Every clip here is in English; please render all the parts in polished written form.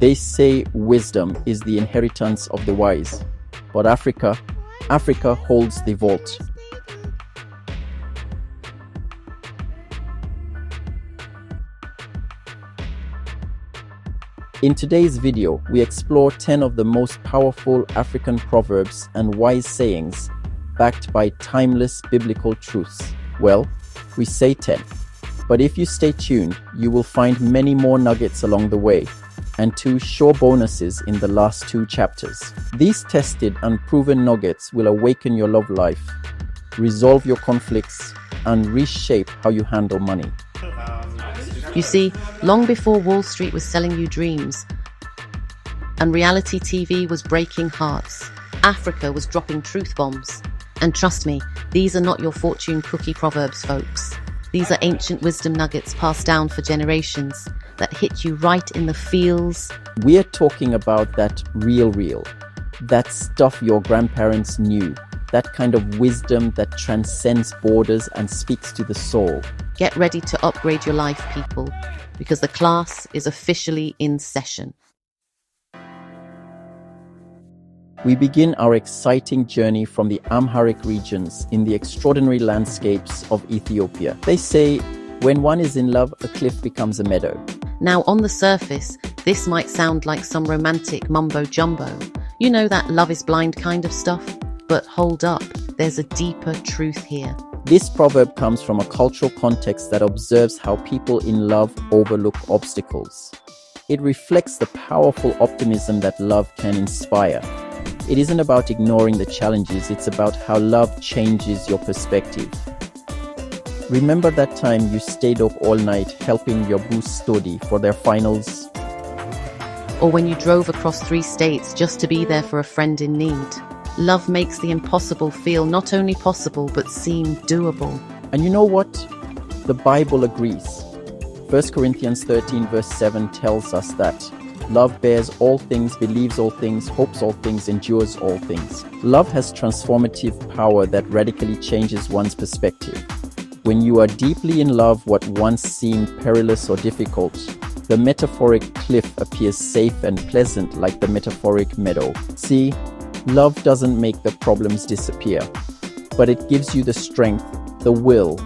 They say wisdom is the inheritance of the wise, but Africa holds the vault. In today's video, we explore 10 of the most powerful African proverbs and wise sayings backed by timeless biblical truths. Well, we say 10, but if you stay tuned, you will find many more nuggets along the way and 2 sure bonuses in the last 2 chapters. These tested and proven nuggets will awaken your love life, resolve your conflicts, and reshape how you handle money. You see, long before Wall Street was selling you dreams and reality TV was breaking hearts, Africa was dropping truth bombs. And trust me, these are not your fortune cookie proverbs, folks. These are ancient wisdom nuggets passed down for generations that hit you right in the feels. We're talking about that real, that stuff your grandparents knew, that kind of wisdom that transcends borders and speaks to the soul. Get ready to upgrade your life, people, because the class is officially in session. We begin our exciting journey from the Amharic regions in the extraordinary landscapes of Ethiopia. They say, when one is in love, a cliff becomes a meadow. Now, on the surface, this might sound like some romantic mumbo-jumbo. You know, that love is blind kind of stuff? But hold up, there's a deeper truth here. This proverb comes from a cultural context that observes how people in love overlook obstacles. It reflects the powerful optimism that love can inspire. It isn't about ignoring the challenges, it's about how love changes your perspective. Remember that time you stayed up all night helping your boo study for their finals? Or when you drove across 3 states just to be there for a friend in need? Love makes the impossible feel not only possible, but seem doable. And you know what? The Bible agrees. 1 Corinthians 13 verse 7 tells us that love bears all things, believes all things, hopes all things, endures all things. Love has transformative power that radically changes one's perspective. When you are deeply in love, what once seemed perilous or difficult, the metaphoric cliff appears safe and pleasant like the metaphoric meadow. See, love doesn't make the problems disappear, but it gives you the strength, the will,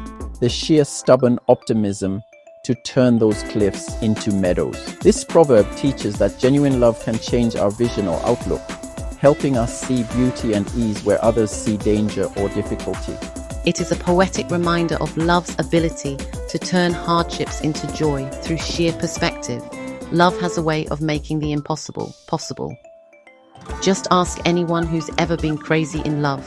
the sheer stubborn optimism to turn those cliffs into meadows. This proverb teaches that genuine love can change our vision or outlook, helping us see beauty and ease where others see danger or difficulty. It is a poetic reminder of love's ability to turn hardships into joy through sheer perspective. Love has a way of making the impossible possible. Just ask anyone who's ever been crazy in love.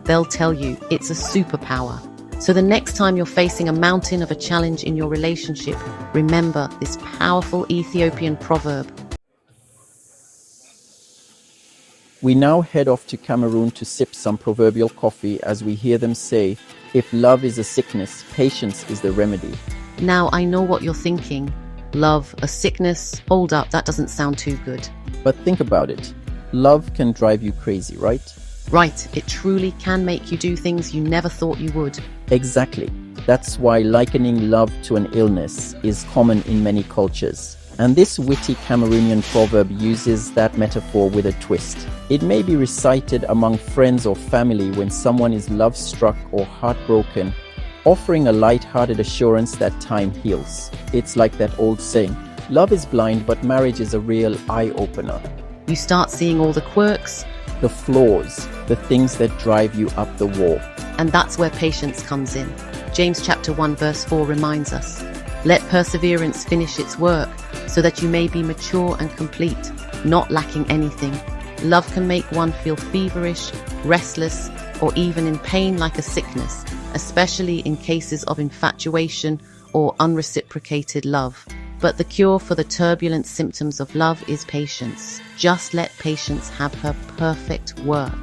They'll tell you it's a superpower. So the next time you're facing a mountain of a challenge in your relationship, remember this powerful Ethiopian proverb. We now head off to Cameroon to sip some proverbial coffee as we hear them say, if love is a sickness, patience is the remedy. Now I know what you're thinking. Love, a sickness? Hold up, that doesn't sound too good. But think about it. Love can drive you crazy, right? Right, it truly can make you do things you never thought you would. Exactly. That's why likening love to an illness is common in many cultures. And this witty Cameroonian proverb uses that metaphor with a twist. It may be recited among friends or family when someone is love-struck or heartbroken, offering a light-hearted assurance that time heals. It's like that old saying, love is blind, but marriage is a real eye-opener. You start seeing all the quirks, the flaws, the things that drive you up the wall. And that's where patience comes in. James chapter 1 verse 4 reminds us, let perseverance finish its work, so that you may be mature and complete, not lacking anything. Love can make one feel feverish, restless, or even in pain like a sickness, especially in cases of infatuation or unreciprocated love. But the cure for the turbulent symptoms of love is patience. Just let patience have her perfect work.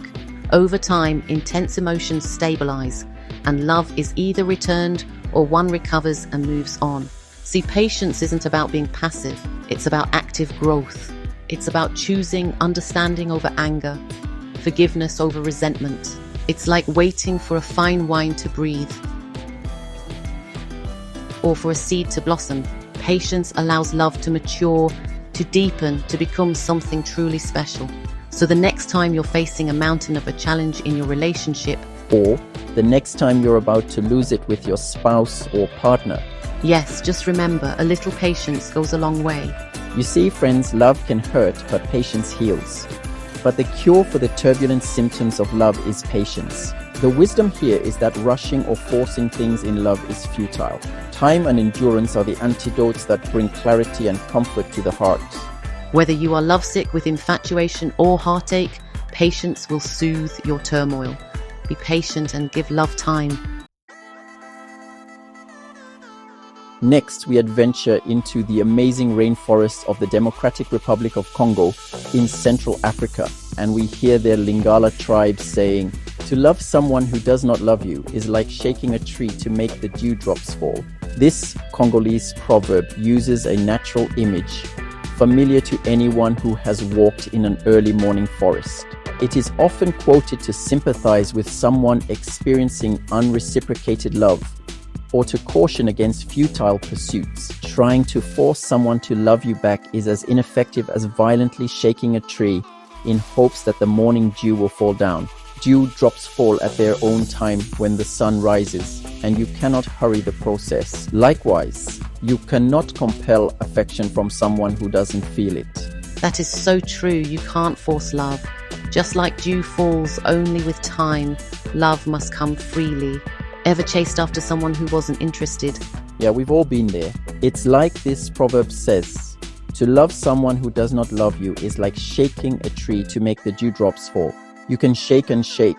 Over time, intense emotions stabilize, and love is either returned or one recovers and moves on. See, patience isn't about being passive, it's about active growth. It's about choosing understanding over anger, forgiveness over resentment. It's like waiting for a fine wine to breathe or for a seed to blossom. Patience allows love to mature, to deepen, to become something truly special. So the next time you're facing a mountain of a challenge in your relationship, or the next time you're about to lose it with your spouse or partner, yes, just remember, a little patience goes a long way. You see, friends, love can hurt, but patience heals. But the cure for the turbulent symptoms of love is patience. The wisdom here is that rushing or forcing things in love is futile. Time and endurance are the antidotes that bring clarity and comfort to the heart. Whether you are lovesick with infatuation or heartache, patience will soothe your turmoil. Be patient and give love time. Next, we adventure into the amazing rainforests of the Democratic Republic of Congo in Central Africa, and we hear their Lingala tribe saying, "To love someone who does not love you is like shaking a tree to make the dewdrops fall." This Congolese proverb uses a natural image familiar to anyone who has walked in an early morning forest. It is often quoted to sympathize with someone experiencing unreciprocated love, or to caution against futile pursuits. Trying to force someone to love you back is as ineffective as violently shaking a tree in hopes that the morning dew will fall down. Dewdrops fall at their own time when the sun rises, and you cannot hurry the process. Likewise, you cannot compel affection from someone who doesn't feel it. That is so true. You can't force love. Just like dew falls only with time, love must come freely. Ever chased after someone who wasn't interested? Yeah, we've all been there. It's like this proverb says, to love someone who does not love you is like shaking a tree to make the dewdrops fall. You can shake and shake,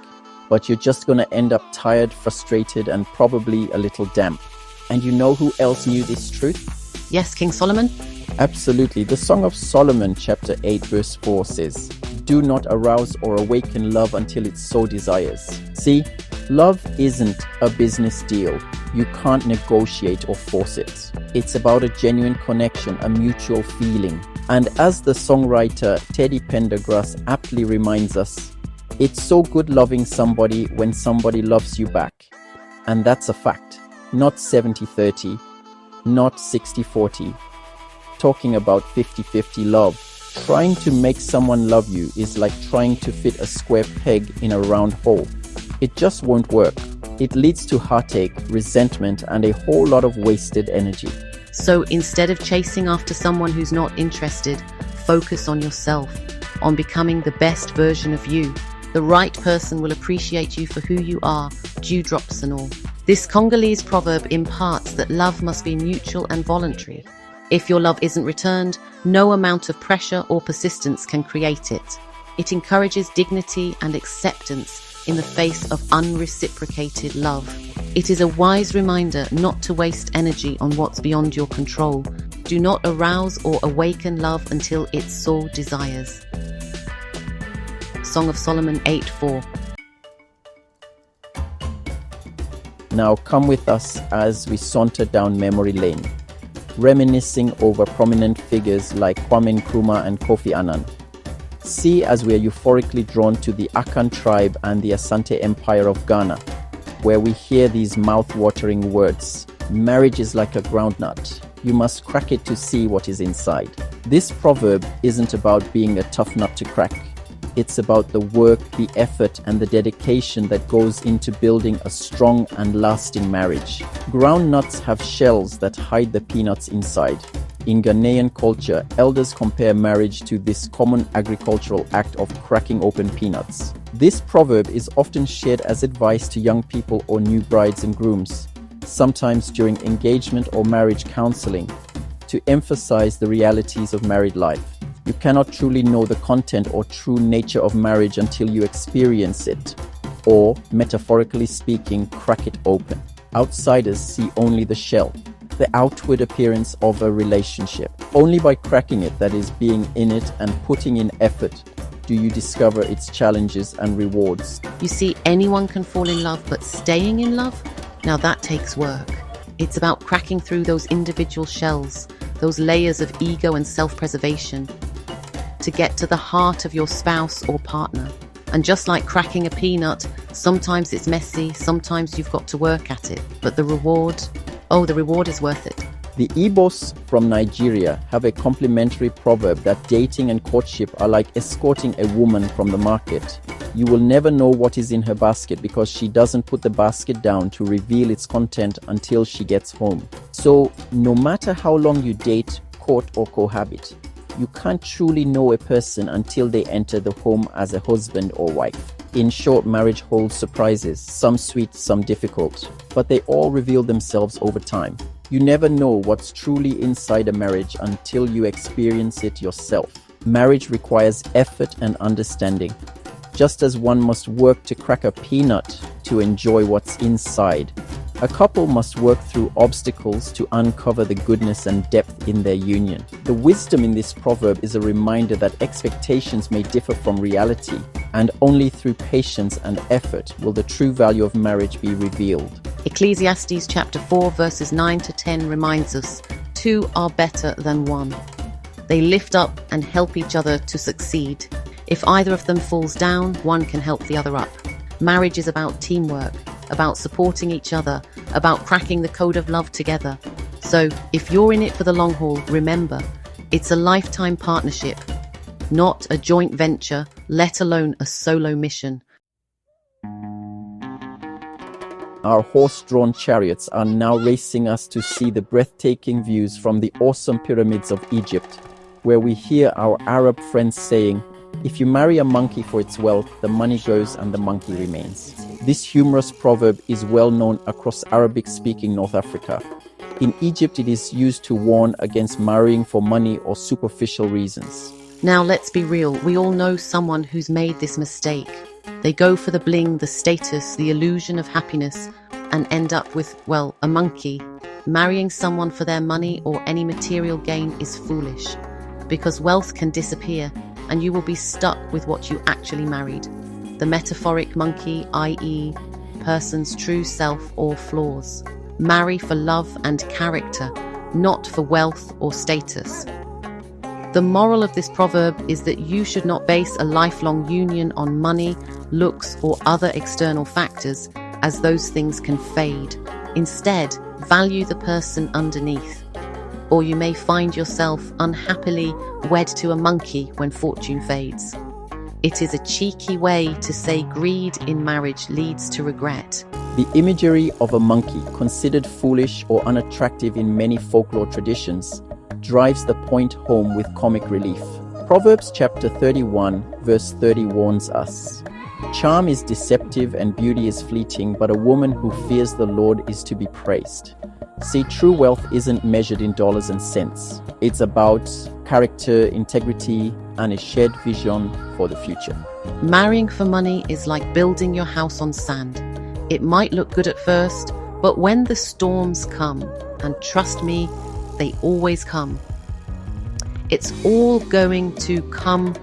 but you're just going to end up tired, frustrated, and probably a little damp. And you know who else knew this truth? Yes, King Solomon? Absolutely. The Song of Solomon, chapter 8, verse 4 says, "Do not arouse or awaken love until it so desires." See, love isn't a business deal. You can't negotiate or force it. It's about a genuine connection, a mutual feeling. And as the songwriter Teddy Pendergrass aptly reminds us, it's so good loving somebody when somebody loves you back. And that's a fact. Not 70-30, not 60-40. Talking about 50-50 love. Trying to make someone love you is like trying to fit a square peg in a round hole. It just won't work. It leads to heartache, resentment, and a whole lot of wasted energy. So instead of chasing after someone who's not interested, focus on yourself, on becoming the best version of you. The right person will appreciate you for who you are, dewdrops and all. This Congolese proverb imparts that love must be mutual and voluntary. If your love isn't returned, no amount of pressure or persistence can create it. It encourages dignity and acceptance in the face of unreciprocated love. It is a wise reminder not to waste energy on what's beyond your control. Do not arouse or awaken love until it so desires. Song of Solomon 8:4. Now come with us as we saunter down memory lane, reminiscing over prominent figures like Kwame Nkrumah and Kofi Annan. See as we are euphorically drawn to the Akan tribe and the Asante Empire of Ghana, where we hear these mouth-watering words. Marriage is like a groundnut. You must crack it to see what is inside. This proverb isn't about being a tough nut to crack. It's about the work, the effort, and the dedication that goes into building a strong and lasting marriage. Ground nuts have shells that hide the peanuts inside. In Ghanaian culture, elders compare marriage to this common agricultural act of cracking open peanuts. This proverb is often shared as advice to young people or new brides and grooms, sometimes during engagement or marriage counseling, to emphasize the realities of married life. You cannot truly know the content or true nature of marriage until you experience it, or, metaphorically speaking, crack it open. Outsiders see only the shell, the outward appearance of a relationship. Only by cracking it, that is, being in it and putting in effort, do you discover its challenges and rewards. You see, anyone can fall in love, but staying in love? Now that takes work. It's about cracking through those individual shells, those layers of ego and self-preservation, to get to the heart of your spouse or partner. And just like cracking a peanut, sometimes it's messy, sometimes you've got to work at it. But the reward is worth it. The Igbos from Nigeria have a complimentary proverb that dating and courtship are like escorting a woman from the market. You will never know what is in her basket because she doesn't put the basket down to reveal its content until she gets home. So, no matter how long you date, court, or cohabit, you can't truly know a person until they enter the home as a husband or wife. In short, marriage holds surprises, some sweet, some difficult, but they all reveal themselves over time. You never know what's truly inside a marriage until you experience it yourself. Marriage requires effort and understanding, just as one must work to crack a peanut to enjoy what's inside. A couple must work through obstacles to uncover the goodness and depth in their union. The wisdom in this proverb is a reminder that expectations may differ from reality, and only through patience and effort will the true value of marriage be revealed. Ecclesiastes chapter 4 verses 9 to 10 reminds us, 2 are better than 1. They lift up and help each other to succeed. If either of them falls down, one can help the other up. Marriage is about teamwork, about supporting each other, about cracking the code of love together. So, if you're in it for the long haul, remember, it's a lifetime partnership, not a joint venture, let alone a solo mission. Our horse-drawn chariots are now racing us to see the breathtaking views from the awesome pyramids of Egypt, where we hear our Arab friends saying, "If you marry a monkey for its wealth, the money goes and the monkey remains." This humorous proverb is well known across Arabic-speaking North Africa. In Egypt, it is used to warn against marrying for money or superficial reasons. Now let's be real, we all know someone who's made this mistake. They go for the bling, the status, the illusion of happiness, and end up with, well, a monkey. Marrying someone for their money or any material gain is foolish, because wealth can disappear and you will be stuck with what you actually married. The metaphoric monkey, i.e., person's true self or flaws. Marry for love and character, not for wealth or status. The moral of this proverb is that you should not base a lifelong union on money, looks, or other external factors, as those things can fade. Instead, value the person underneath, or you may find yourself unhappily wed to a monkey when fortune fades. It is a cheeky way to say greed in marriage leads to regret. The imagery of a monkey, considered foolish or unattractive in many folklore traditions, drives the point home with comic relief. Proverbs chapter 31 verse 30 warns us, "Charm is deceptive and beauty is fleeting, but a woman who fears the Lord is to be praised." See, true wealth isn't measured in dollars and cents. It's about character, integrity, and a shared vision for the future. Marrying for money is like building your house on sand. It might look good at first, but when the storms come, and trust me, they always come, it's all going to come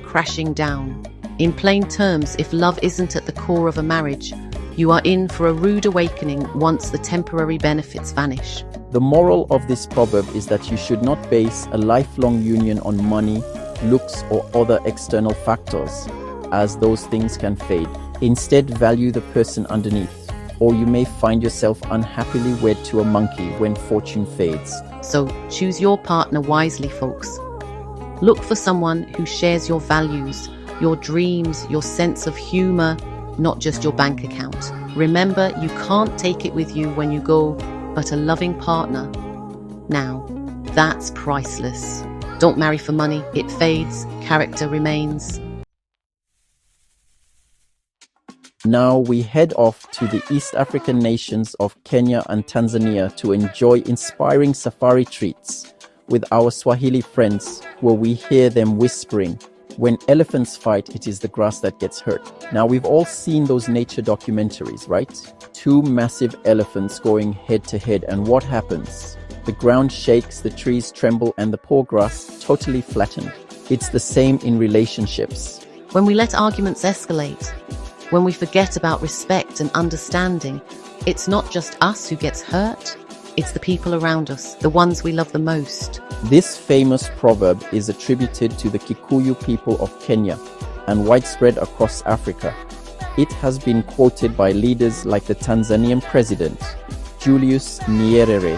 crashing down. In plain terms, if love isn't at the core of a marriage, you are in for a rude awakening once the temporary benefits vanish. The moral of this proverb is that you should not base a lifelong union on money, looks, or other external factors, as those things can fade. Instead, value the person underneath, or you may find yourself unhappily wed to a monkey when fortune fades. So choose your partner wisely, folks. Look for someone who shares your values, your dreams, your sense of humor, not just your bank account. Remember, you can't take it with you when you go, but a loving partner. Now, that's priceless. Don't marry for money, it fades, character remains. Now we head off to the East African nations of Kenya and Tanzania to enjoy inspiring safari treats with our Swahili friends, where we hear them whispering, "When elephants fight, it is the grass that gets hurt." Now we've all seen those nature documentaries, right? Two massive elephants going head to head, and what happens? The ground shakes, the trees tremble, and the poor grass totally flattened. It's the same in relationships. When we let arguments escalate, when we forget about respect and understanding, it's not just us who gets hurt, it's the people around us, the ones we love the most. This famous proverb is attributed to the Kikuyu people of Kenya and widespread across Africa. It has been quoted by leaders like the Tanzanian president, Julius Nyerere,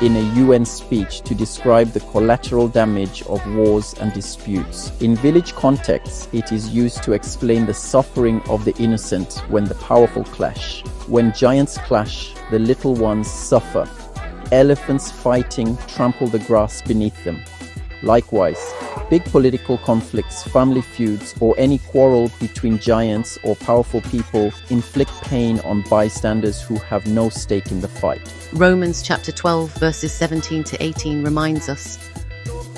in a UN speech to describe the collateral damage of wars and disputes. In village contexts, it is used to explain the suffering of the innocent when the powerful clash. When giants clash, the little ones suffer. Elephants fighting trample the grass beneath them. Likewise, big political conflicts, family feuds, or any quarrel between giants or powerful people inflict pain on bystanders who have no stake in the fight. Romans chapter 12 verses 17 to 18 reminds us,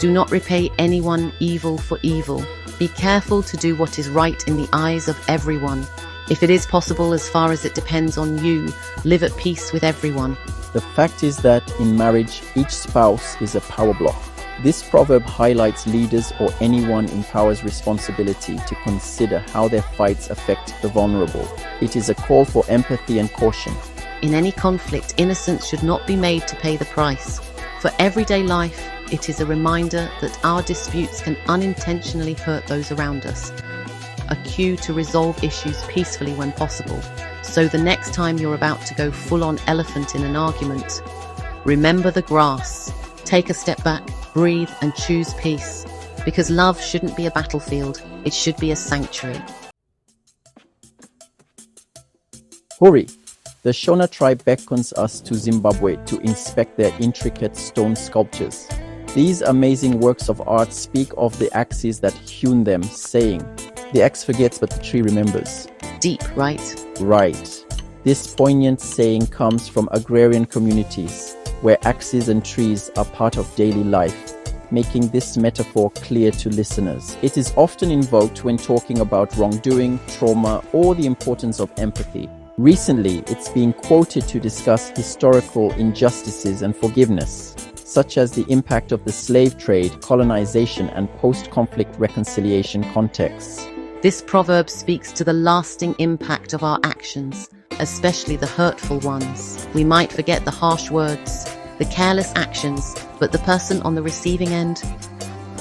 "Do not repay anyone evil for evil. Be careful to do what is right in the eyes of everyone. If it is possible, as far as it depends on you, live at peace with everyone." The fact is that in marriage, each spouse is a power block. This proverb highlights leaders or anyone in power's responsibility to consider how their fights affect the vulnerable. It is a call for empathy and caution. In any conflict, innocence should not be made to pay the price. For everyday life, it is a reminder that our disputes can unintentionally hurt those around us. A cue to resolve issues peacefully when possible. So the next time you're about to go full-on elephant in an argument, remember the grass. Take a step back, breathe, and choose peace. Because love shouldn't be a battlefield, it should be a sanctuary. Hurry! The Shona tribe beckons us to Zimbabwe to inspect their intricate stone sculptures. These amazing works of art speak of the axes that hewn them, saying, "The axe forgets, but the tree remembers." Deep, right? Right. This poignant saying comes from agrarian communities, where axes and trees are part of daily life, making this metaphor clear to listeners. It is often invoked when talking about wrongdoing, trauma, or the importance of empathy. Recently, it's been quoted to discuss historical injustices and forgiveness, such as the impact of the slave trade, colonization, and post-conflict reconciliation contexts. This proverb speaks to the lasting impact of our actions, especially the hurtful ones. We might forget the harsh words, the careless actions, but the person on the receiving end,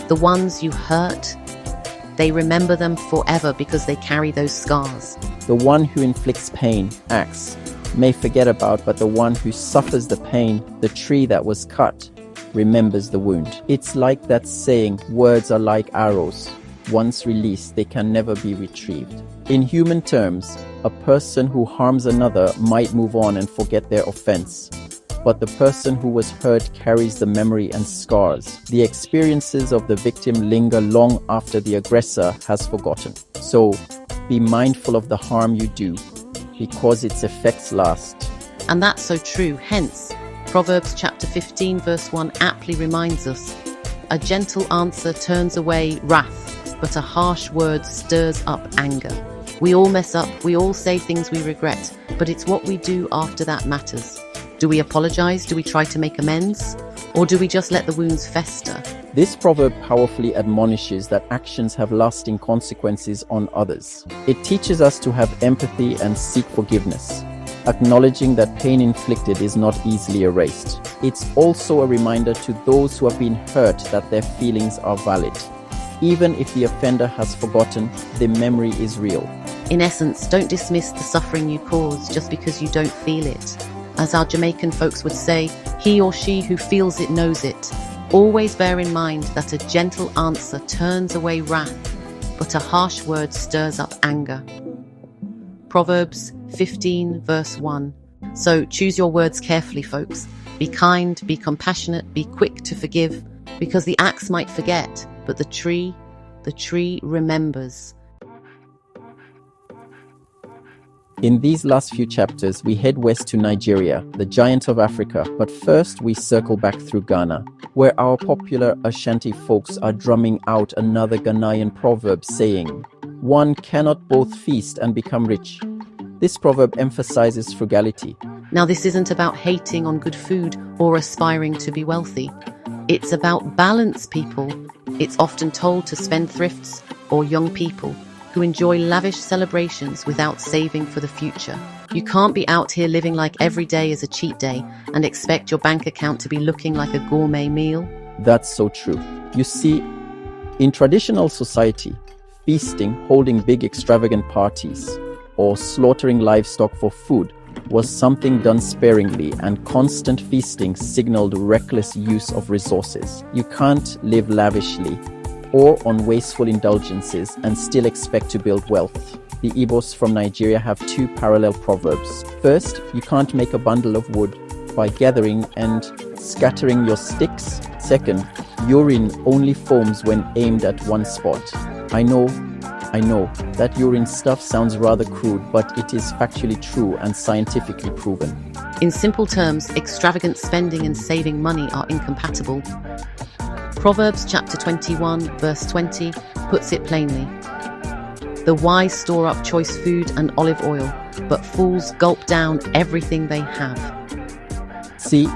the ones you hurt, they remember them forever because they carry those scars. The one who inflicts pain, axe, may forget about, but the one who suffers the pain, the tree that was cut, remembers the wound. It's like that saying, words are like arrows. Once released, they can never be retrieved. In human terms, a person who harms another might move on and forget their offense. But the person who was hurt carries the memory and scars. The experiences of the victim linger long after the aggressor has forgotten. So, be mindful of the harm you do, because its effects last. And that's so true. Hence, Proverbs chapter 15 verse 1 aptly reminds us, "A gentle answer turns away wrath, but a harsh word stirs up anger." We all mess up, we all say things we regret, but it's what we do after that matters. Do we apologize? Do we try to make amends? Or do we just let the wounds fester? This proverb powerfully admonishes that actions have lasting consequences on others. It teaches us to have empathy and seek forgiveness, acknowledging that pain inflicted is not easily erased. It's also a reminder to those who have been hurt that their feelings are valid. Even if the offender has forgotten, the memory is real. In essence, don't dismiss the suffering you cause just because you don't feel it. As our Jamaican folks would say, he or she who feels it knows it. Always bear in mind that a gentle answer turns away wrath, but a harsh word stirs up anger. Proverbs 15 verse 1. So choose your words carefully, folks. Be kind, be compassionate, be quick to forgive, because the axe might forget, but the tree remembers. In these last few chapters, we head west to Nigeria, the giant of Africa, but first we circle back through Ghana, where our popular Ashanti folks are drumming out another Ghanaian proverb saying, "One cannot both feast and become rich." This proverb emphasizes frugality. Now, this isn't about hating on good food or aspiring to be wealthy. It's about balance, people. It's often told to spendthrifts or young people who enjoy lavish celebrations without saving for the future. You can't be out here living like every day is a cheat day and expect your bank account to be looking like a gourmet meal. That's so true. You see, in traditional society, feasting, holding big extravagant parties, or slaughtering livestock for food was something done sparingly, and constant feasting signaled reckless use of resources. You can't live lavishly or on wasteful indulgences and still expect to build wealth. The Igbos from Nigeria have two parallel proverbs. First, you can't make a bundle of wood by gathering and scattering your sticks. Second, urine only foams when aimed at one spot. I know, that urine stuff sounds rather crude, but it is factually true and scientifically proven. In simple terms, extravagant spending and saving money are incompatible. Proverbs chapter 21, verse 20 puts it plainly. The wise store up choice food and olive oil, but fools gulp down everything they have. See,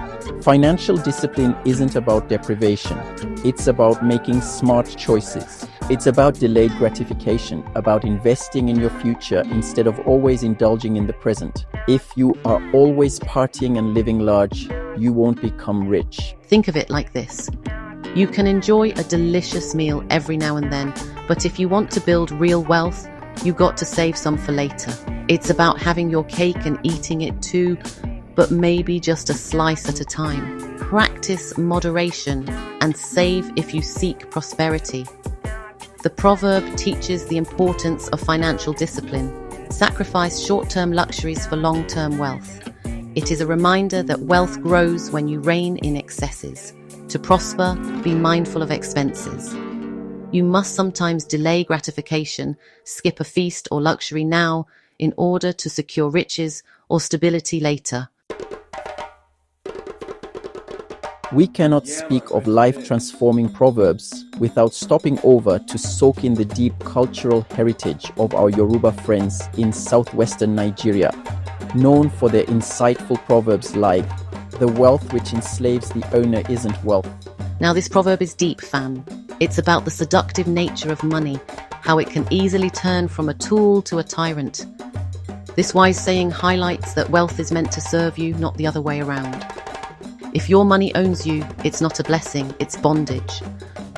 financial discipline isn't about deprivation. It's about making smart choices. It's about delayed gratification, about investing in your future instead of always indulging in the present. If you are always partying and living large, you won't become rich. Think of it like this. You can enjoy a delicious meal every now and then, but if you want to build real wealth, you got to save some for later. It's about having your cake and eating it too, but maybe just a slice at a time. Practice moderation and save if you seek prosperity. The proverb teaches the importance of financial discipline. Sacrifice short-term luxuries for long-term wealth. It is a reminder that wealth grows when you rein in excesses. To prosper, be mindful of expenses. You must sometimes delay gratification, skip a feast or luxury now in order to secure riches or stability later. We cannot speak of life-transforming proverbs without stopping over to soak in the deep cultural heritage of our Yoruba friends in southwestern Nigeria, known for their insightful proverbs like, "The wealth which enslaves the owner isn't wealth." Now this proverb is deep, fam. It's about the seductive nature of money, how it can easily turn from a tool to a tyrant. This wise saying highlights that wealth is meant to serve you, not the other way around. If your money owns you, it's not a blessing, it's bondage.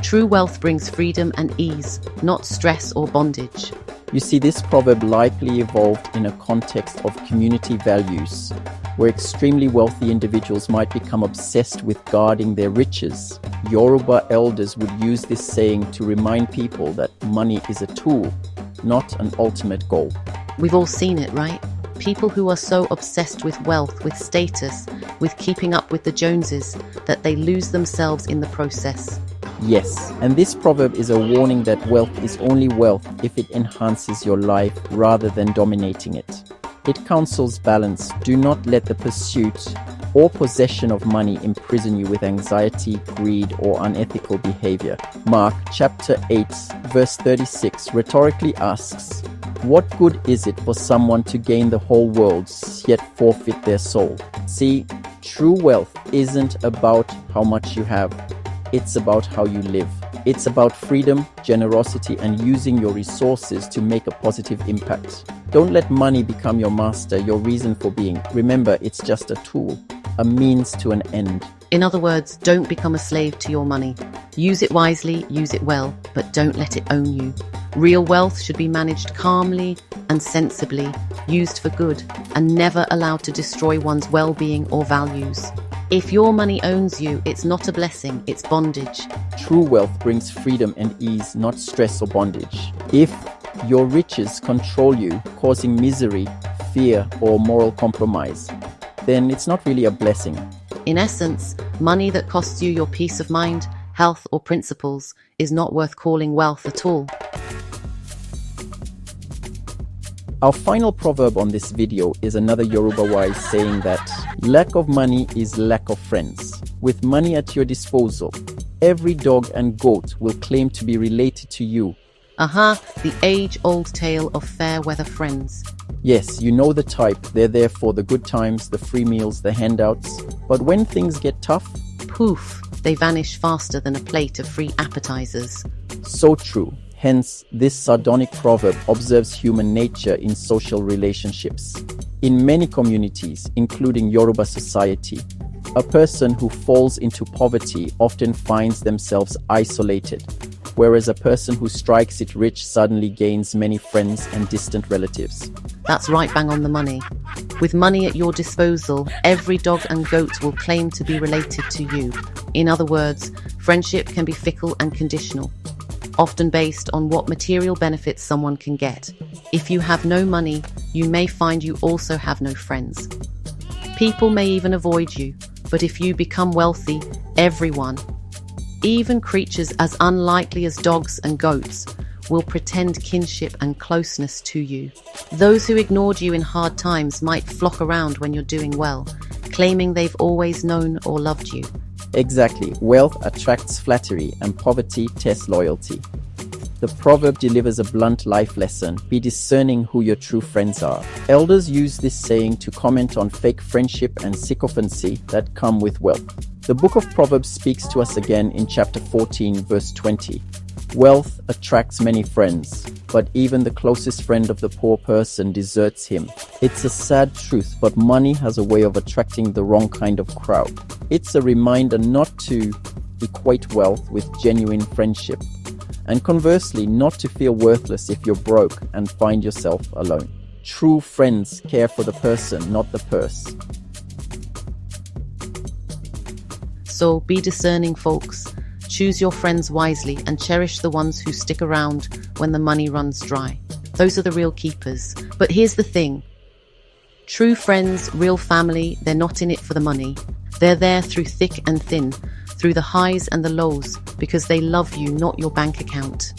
True wealth brings freedom and ease, not stress or bondage. You see, this proverb likely evolved in a context of community values, where extremely wealthy individuals might become obsessed with guarding their riches. Yoruba elders would use this saying to remind people that money is a tool, not an ultimate goal. We've all seen it, right? People who are so obsessed with wealth, with status, with keeping up with the Joneses, that they lose themselves in the process. Yes, and this proverb is a warning that wealth is only wealth if it enhances your life rather than dominating it. It counsels balance. Do not let the pursuit or possession of money imprison you with anxiety, greed, or unethical behavior. Mark chapter 8, verse 36 rhetorically asks, "What good is it for someone to gain the whole world, yet forfeit their soul?" See, true wealth isn't about how much you have. It's about how you live. It's about freedom, generosity, and using your resources to make a positive impact. Don't let money become your master, your reason for being. Remember, it's just a tool, a means to an end. In other words, don't become a slave to your money. Use it wisely, use it well, but don't let it own you. Real wealth should be managed calmly and sensibly, used for good, and never allowed to destroy one's well-being or values. If your money owns you, it's not a blessing, it's bondage. True wealth brings freedom and ease, not stress or bondage. If your riches control you, causing misery, fear, or moral compromise, then it's not really a blessing. In essence, money that costs you your peace of mind, health, or principles is not worth calling wealth at all. Our final proverb on this video is another Yoruba wise saying that lack of money is lack of friends. With money at your disposal, every dog and goat will claim to be related to you. The age-old tale of fair weather friends. Yes, you know the type. They're there for the good times, the free meals, the handouts. But when things get tough, poof, they vanish faster than a plate of free appetizers. So true. Hence, this sardonic proverb observes human nature in social relationships. In many communities, including Yoruba society, a person who falls into poverty often finds themselves isolated, whereas a person who strikes it rich suddenly gains many friends and distant relatives. That's right bang on the money. With money at your disposal, every dog and goat will claim to be related to you. In other words, friendship can be fickle and conditional, often based on what material benefits someone can get. If you have no money, you may find you also have no friends. People may even avoid you, but if you become wealthy, everyone, even creatures as unlikely as dogs and goats, will pretend kinship and closeness to you. Those who ignored you in hard times might flock around when you're doing well, claiming they've always known or loved you. Exactly. Wealth attracts flattery and poverty tests loyalty. The proverb delivers a blunt life lesson. Be discerning who your true friends are. Elders use this saying to comment on fake friendship and sycophancy that come with wealth. The book of Proverbs speaks to us again in chapter 14, verse 20. Wealth attracts many friends, but even the closest friend of the poor person deserts him. It's a sad truth, but money has a way of attracting the wrong kind of crowd. It's a reminder not to equate wealth with genuine friendship, and conversely, not to feel worthless if you're broke and find yourself alone. True friends care for the person, not the purse. So be discerning, folks. Choose your friends wisely and cherish the ones who stick around when the money runs dry. Those are the real keepers. But here's the thing. True friends, real family, they're not in it for the money. They're there through thick and thin, through the highs and the lows, because they love you, not your bank account.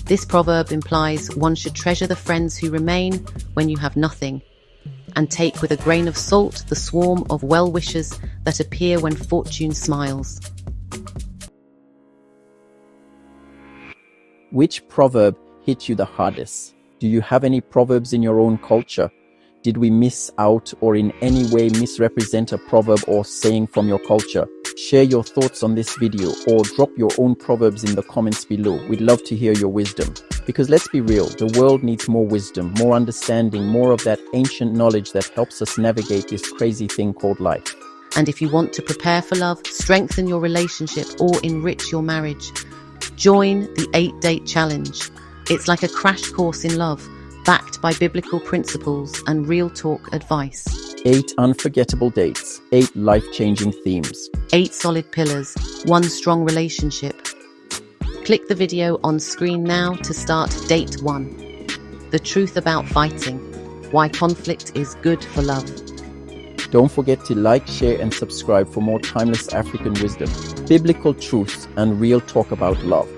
This proverb implies one should treasure the friends who remain when you have nothing, and take with a grain of salt the swarm of well-wishers that appear when fortune smiles. Which proverb hit you the hardest? Do you have any proverbs in your own culture? Did we miss out or in any way misrepresent a proverb or saying from your culture? Share your thoughts on this video or drop your own proverbs in the comments below. We'd love to hear your wisdom. Because let's be real, the world needs more wisdom, more understanding, more of that ancient knowledge that helps us navigate this crazy thing called life. And if you want to prepare for love, strengthen your relationship, or enrich your marriage, join the 8-Date Challenge. It's like a crash course in love, backed by biblical principles and real talk advice. 8 unforgettable dates, 8 life-changing themes. 8 solid pillars, 1 strong relationship. Click the video on screen now to start Date 1. The truth about fighting. Why conflict is good for love. Don't forget to like, share and subscribe for more timeless African wisdom, biblical truths and real talk about love.